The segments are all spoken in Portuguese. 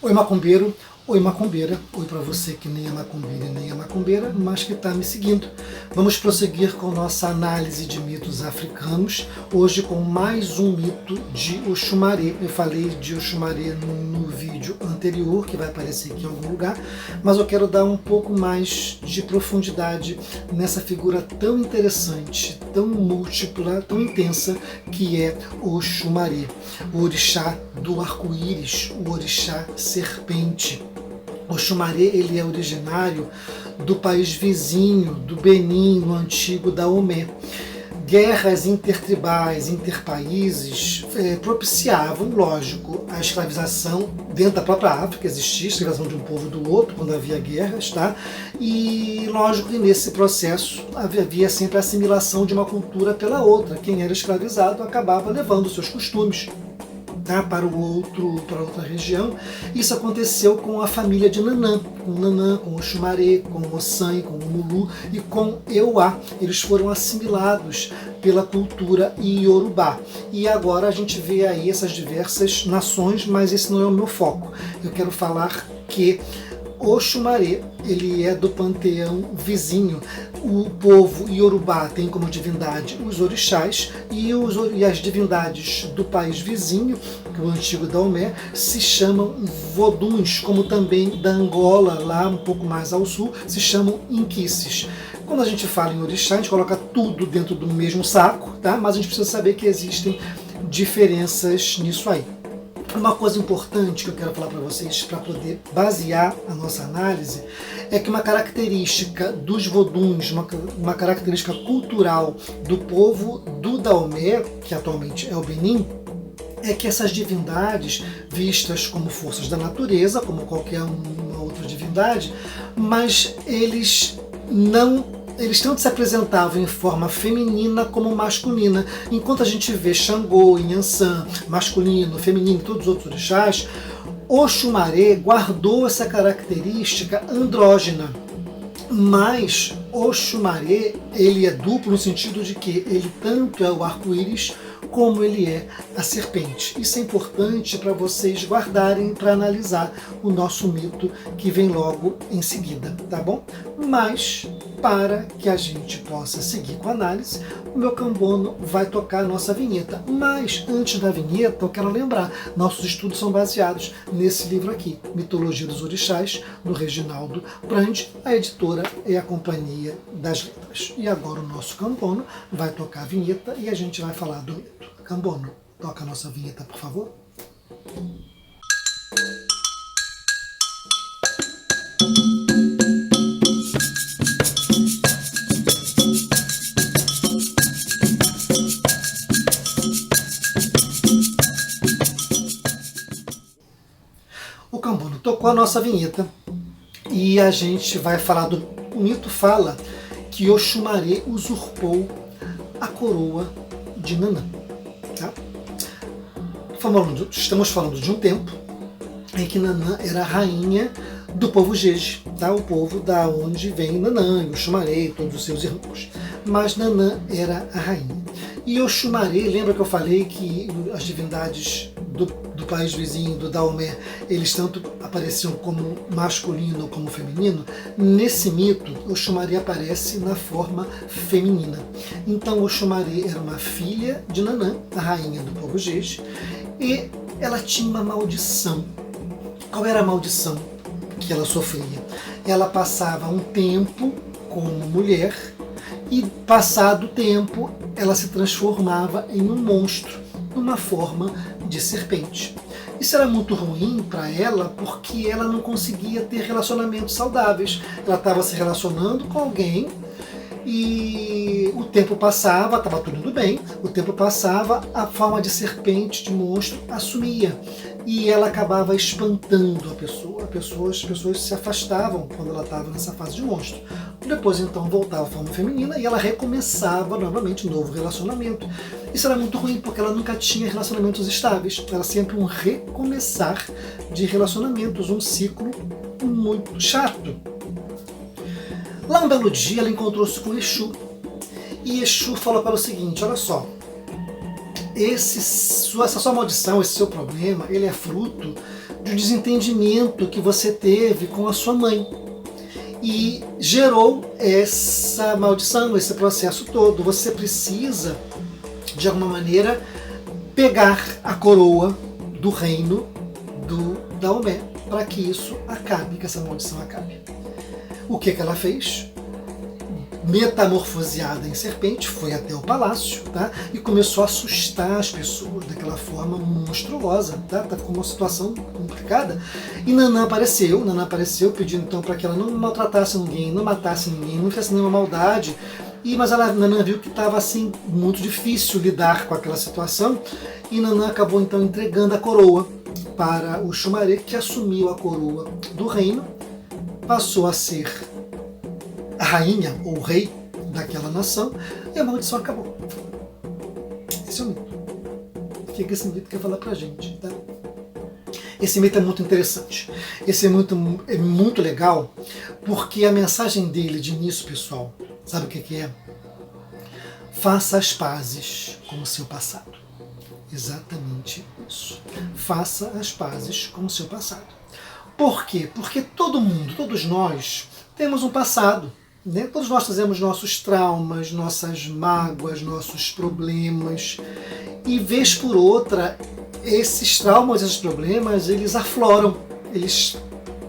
Oi macumbeiro, oi macumbeira, oi para você que nem é macumbeiro e nem é macumbeira, mas que está me seguindo. Vamos prosseguir com nossa análise de mitos africanos, hoje com mais um mito de Oxumaré. Eu falei de Oxumaré no vídeo anterior, que vai aparecer aqui em algum lugar, mas eu quero dar um pouco mais de profundidade nessa figura tão interessante, tão múltipla, tão intensa, que é Oxumaré, o orixá do arco-íris, o orixá serpente. Oxumaré, ele é originário do país vizinho, do Benin, no antigo Daomé. Guerras intertribais, interpaíses, propiciavam, lógico, a escravização dentro da própria África. Existia a escravização de um povo do outro quando havia guerras, tá? E lógico que nesse processo havia sempre a assimilação de uma cultura pela outra. Quem era escravizado acabava levando os seus costumes, tá, para outra região. Isso aconteceu com a família de Nanã, com Oxumaré, com Ossan, com Mulu e com Euá. Eles foram assimilados pela cultura iorubá. E agora a gente vê aí essas diversas nações, mas esse não é o meu foco. Eu quero falar que Oxumaré, ele é do panteão vizinho. O povo iorubá tem como divindade os orixás e as divindades do país vizinho, que é o antigo Daomé, se chamam voduns, como também da Angola, lá um pouco mais ao sul, se chamam inquices. Quando a gente fala em orixá, a gente coloca tudo dentro do mesmo saco, tá? Mas a gente precisa saber que existem diferenças nisso aí. Uma coisa importante que eu quero falar para vocês, para poder basear a nossa análise, é que uma característica dos voduns, uma característica cultural do povo do Daomé, que atualmente é o Benin, é que essas divindades, vistas como forças da natureza, como qualquer uma outra divindade, mas eles tanto se apresentavam em forma feminina como masculina. Enquanto a gente vê Xangô, Inhansã, masculino, feminino e todos os outros orixás, Oxumaré guardou essa característica andrógena. Mas Oxumaré, ele é duplo no sentido de que ele tanto é o arco-íris como ele é a serpente. Isso é importante para vocês guardarem para analisar o nosso mito que vem logo em seguida, tá bom? Mas para que a gente possa seguir com a análise, o meu cambono vai tocar a nossa vinheta. Mas antes da vinheta, eu quero lembrar, nossos estudos são baseados nesse livro aqui, Mitologia dos Orixás, do Reginaldo Brand. A editora é a Companhia das Letras. E agora o nosso cambono vai tocar a vinheta e a gente vai falar do mito. Cambono, toca a nossa vinheta, por favor. O Cambono tocou a nossa vinheta e a gente vai falar do... O mito fala que Oxumaré usurpou a coroa de Nanã. Tá? Estamos falando de um tempo em que Nanã era a rainha do povo Jeje, tá? O povo da onde vem Nanã, Oxumaré e todos os seus irmãos. Mas Nanã era a rainha. E Oxumaré, lembra que eu falei que as divindades do país vizinho, do Daomé, eles tanto apareciam como masculino como feminino? Nesse mito, Oxumaré aparece na forma feminina. Então Oxumaré era uma filha de Nanã, a rainha do povo Jeje, e ela tinha uma maldição. Qual era a maldição que ela sofria? Ela passava um tempo como mulher e, passado o tempo, ela se transformava em um monstro, numa forma de serpente. Isso era muito ruim para ela porque ela não conseguia ter relacionamentos saudáveis. Ela estava se relacionando com alguém e o tempo passava, estava tudo bem, o tempo passava, a forma de serpente, de monstro, assumia. E ela acabava espantando a pessoa. As pessoas se afastavam quando ela estava nessa fase de monstro. Depois então voltava à forma feminina e ela recomeçava novamente um novo relacionamento. Isso era muito ruim porque ela nunca tinha relacionamentos estáveis. Era sempre um recomeçar de relacionamentos, um ciclo muito chato. Lá um belo dia ela encontrou-se com Exu. E Exu falou para ela o seguinte: olha só, essa sua maldição, esse seu problema, ele é fruto de um desentendimento que você teve com a sua mãe. E gerou essa maldição, esse processo todo. Você precisa, de alguma maneira, pegar a coroa do reino do Daomé para que isso acabe, que essa maldição acabe. O que ela fez? Metamorfoseada em serpente, foi até o palácio, tá? E começou a assustar as pessoas daquela forma monstruosa, tá? Ficou uma situação complicada. E Nanã apareceu pedindo então para que ela não maltratasse ninguém, não matasse ninguém, não fizesse nenhuma maldade. Mas Nanã viu que estava assim muito difícil lidar com aquela situação, e Nanã acabou então entregando a coroa para o Xumaré, que assumiu a coroa do reino, passou a ser a rainha ou rei daquela nação, e a maldição acabou. Esse é o mito. O que esse mito quer falar pra gente? Tá? Esse mito é muito interessante. Esse mito é muito legal, porque a mensagem dele de início, pessoal, sabe o que é? Faça as pazes com o seu passado. Exatamente isso. Faça as pazes com o seu passado. Por quê? Porque todo mundo, todos nós, temos um passado. Né? Todos nós trazemos nossos traumas, nossas mágoas, nossos problemas. E vez por outra, esses traumas, esses problemas, eles afloram. Eles,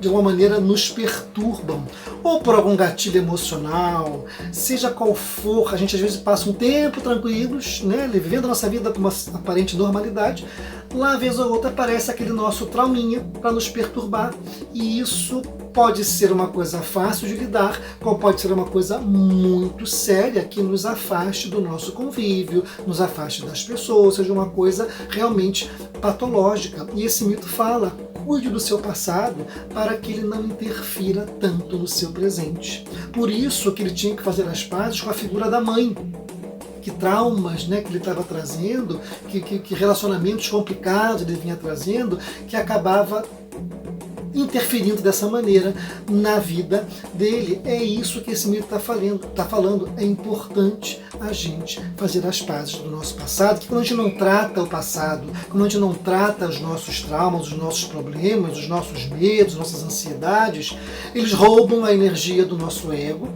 de alguma maneira, nos perturbam. Ou por algum gatilho emocional, seja qual for, a gente às vezes passa um tempo tranquilos, né, vivendo a nossa vida com uma aparente normalidade, lá vez ou outra aparece aquele nosso trauminha para nos perturbar, e isso pode ser uma coisa fácil de lidar, como pode ser uma coisa muito séria que nos afaste do nosso convívio, nos afaste das pessoas, seja uma coisa realmente patológica. E esse mito fala: cuide do seu passado para que ele não interfira tanto no seu presente. Por isso que ele tinha que fazer as pazes com a figura da mãe. Que traumas, né, que ele estava trazendo, que relacionamentos complicados ele vinha trazendo, que acabava interferindo dessa maneira na vida dele. É isso que esse mito está falando. É importante a gente fazer as pazes do nosso passado, que quando a gente não trata o passado, quando a gente não trata os nossos traumas, os nossos problemas, os nossos medos, nossas ansiedades, eles roubam a energia do nosso ego,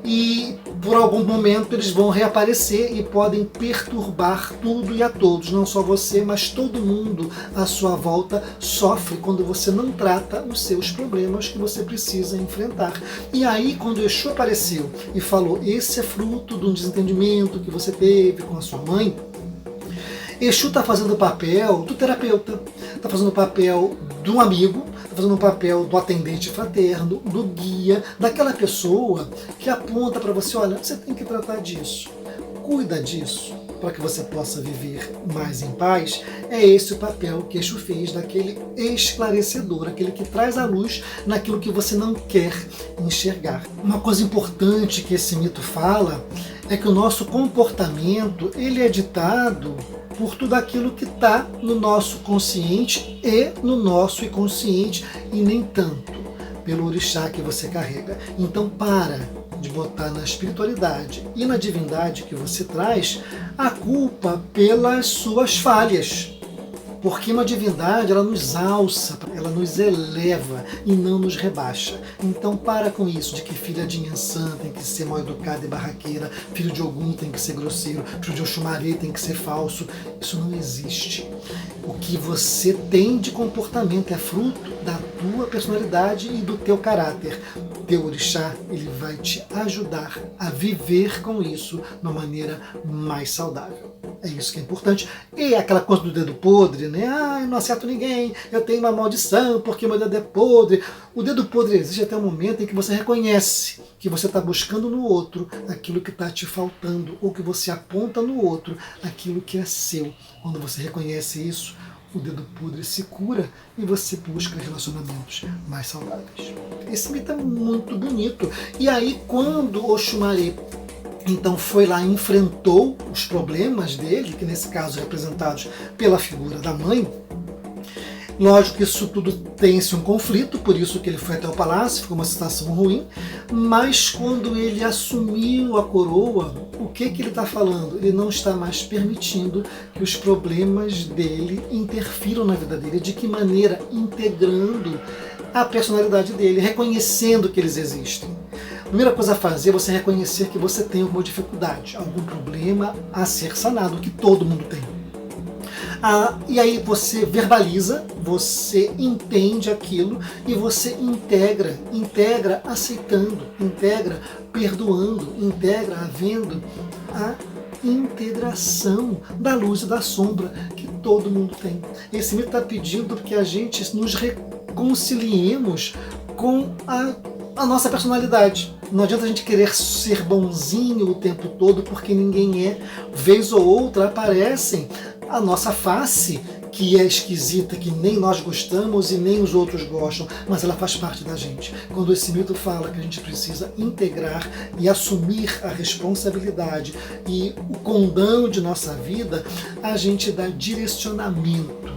e por algum momento eles vão reaparecer e podem perturbar tudo e a todos. Não só você, mas todo mundo à sua volta sofre quando você não trata os seus problemas que você precisa enfrentar. E aí, quando Exu apareceu e falou: esse é fruto de um desentendimento que você teve com a sua mãe, Exu está fazendo o papel do terapeuta, está fazendo o papel do amigo, está fazendo o papel do atendente fraterno, do guia, daquela pessoa que aponta para você: olha, você tem que tratar disso, cuida disso, para que você possa viver mais em paz. É esse o papel que Exu fez, daquele esclarecedor, aquele que traz a luz naquilo que você não quer enxergar. Uma coisa importante que esse mito fala é que o nosso comportamento, ele é ditado por tudo aquilo que está no nosso consciente e no nosso inconsciente, e nem tanto pelo orixá que você carrega. Então para de botar na espiritualidade e na divindade que você traz a culpa pelas suas falhas. Porque uma divindade, ela nos alça, ela nos eleva e não nos rebaixa. Então para com isso de que filha de Inhansã tem que ser mal educada e barraqueira, filho de Ogum tem que ser grosseiro, filho de Oxumaré tem que ser falso. Isso não existe. O que você tem de comportamento é fruto da tua personalidade e do teu caráter. O teu orixá, ele vai te ajudar a viver com isso de uma maneira mais saudável. É isso que é importante. E aquela coisa do dedo podre, né? Ah, eu não acerto ninguém, eu tenho uma maldição porque meu dedo é podre. O dedo podre existe até o momento em que você reconhece que você está buscando no outro aquilo que está te faltando, ou que você aponta no outro aquilo que é seu. Quando você reconhece isso, o dedo podre se cura e você busca relacionamentos mais saudáveis. Esse mito é muito bonito. E aí, quando Oxumaré então foi lá e enfrentou os problemas dele, que nesse caso representados pela figura da mãe, Lógico que isso tudo tem-se um conflito, por isso que ele foi até o palácio, ficou uma situação ruim, mas quando ele assumiu a coroa, o que ele está falando? Ele não está mais permitindo que os problemas dele interfiram na vida dele. De que maneira? Integrando a personalidade dele, reconhecendo que eles existem. A primeira coisa a fazer é você reconhecer que você tem alguma dificuldade, algum problema a ser sanado, que todo mundo tem. E aí você verbaliza, você entende aquilo e você integra aceitando, integra perdoando, integra havendo a integração da luz e da sombra que todo mundo tem. Esse mito está pedindo que a gente nos reconciliemos com a nossa personalidade. Não adianta a gente querer ser bonzinho o tempo todo, porque ninguém é. Vez ou outra aparecem a nossa face, que é esquisita, que nem nós gostamos e nem os outros gostam, mas ela faz parte da gente. Quando esse mito fala que a gente precisa integrar e assumir a responsabilidade e o condão de nossa vida, a gente dá direcionamento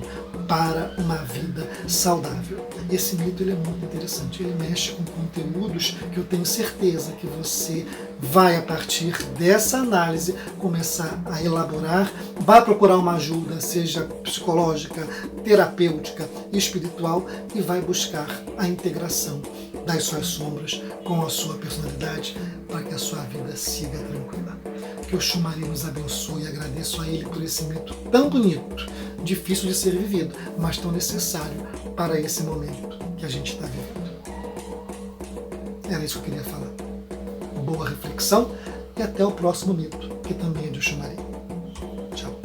para uma vida saudável. Esse mito ele é muito interessante, ele mexe com conteúdos que eu tenho certeza que você vai, a partir dessa análise, começar a elaborar, vai procurar uma ajuda, seja psicológica, terapêutica, espiritual, e vai buscar a integração das suas sombras com a sua personalidade para que a sua vida siga tranquila. Que o Xumari nos abençoe e agradeço a ele por esse mito tão bonito, difícil de ser vivido, mas tão necessário para esse momento que a gente está vivendo. Era isso que eu queria falar. Boa reflexão e até o próximo mito, que também é de Xumari. Tchau.